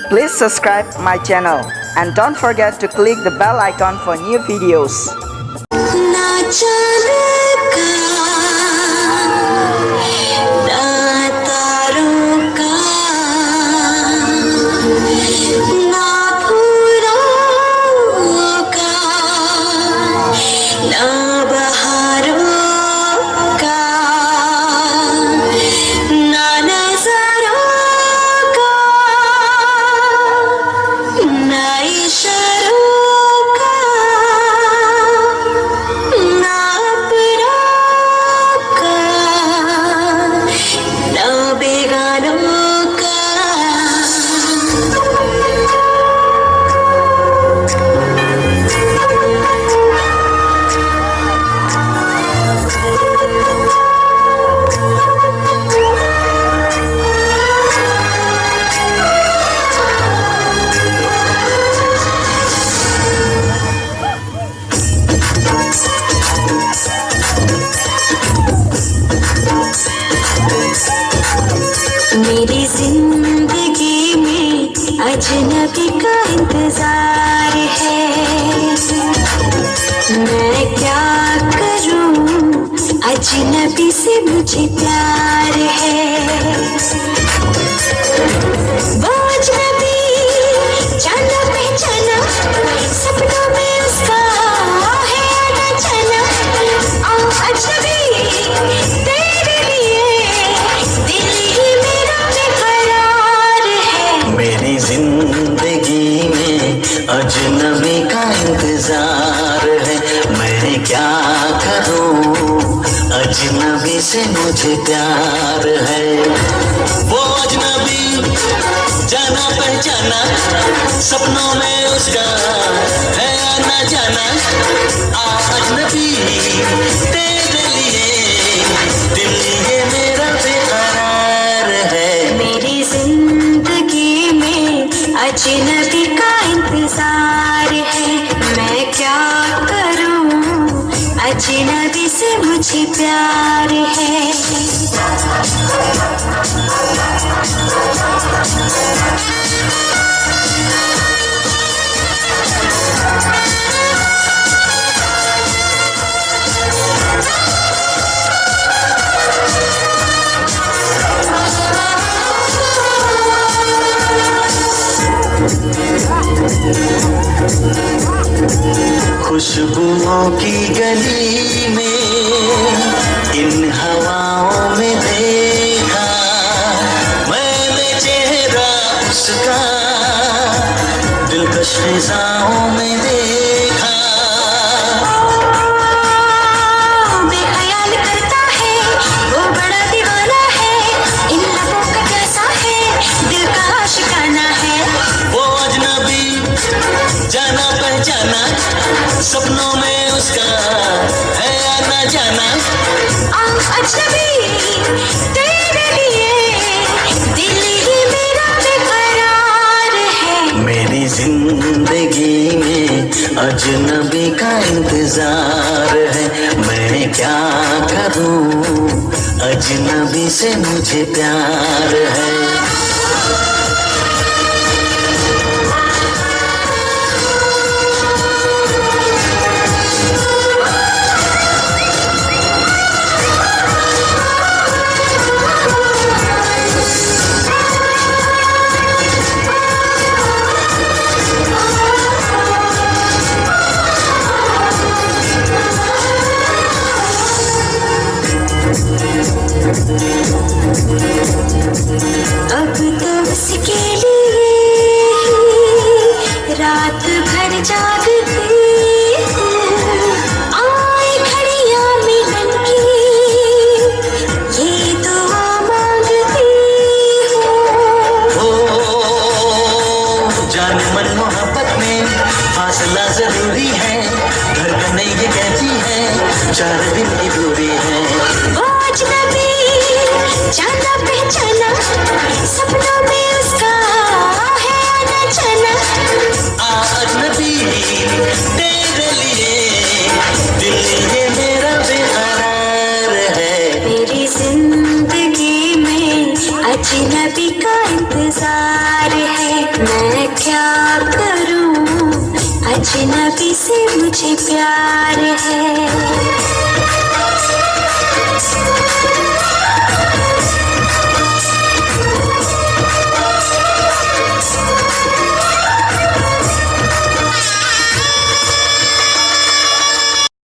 Please subscribe my channel and don't forget to click the bell icon for new videos. मेरी जिंदगी में अजनबी का इंतजार है। मैं क्या करूं, अजनबी से मुझे प्यार है। वो अजनबी जाना पहचाना, सपनों में उसका है आना जाना। अजनबी तेरे लिए दिल ही मेरा बेकरार है। मेरी जिंदगी में अजनबी का इंतजार है। मैं क्या करूं, अजनबी से मुझे प्यार है। वो अजनबी जाना पहचाना, सपनों में उसका है आना जाना। अजनबी तेरे लिए दिल ये मेरा बेकरार है। मेरी जिंदगी में अजनबी का इंतजार है। मैं क्या करूं, अजनबी से मुझे प्यार है। खुशबुओं की गली में इन हवाओं में देखा मैंने चेहरा उसका, दिलकश फिजाओं में देखा। बेख्याल करता है वो बड़ा दीवाना है, इन लबों का कैसा है दिल का आशिकाना है। वो अजनबी जाना पहचाना, सपनों में उसका है आना जाना। अजनबी तेरे लिए दिल ही मेरा बेकरार है। मेरी जिंदगी में अजनबी का इंतजार है। मैं क्या करूं, अजनबी से मुझे प्यार है। अब तो उसके लिए रात भर जागती हूँ। आए घड़ियाँ मिलन की ये दुआ मांगती हूँ। जान मन मोहब्बत में फासला जरूरी है। धड़कन ये कहती है 4 दिन की दूरी है। वो अजनबी जाना पहचाना, सपनों में उसका है आना जाना। अजनबी तेरे लिए दिल ये मेरा बेकरार है। मेरी जिंदगी में अजनबी का इंतजार है। मैं क्या करूं, अजनबी से मुझे प्यार है।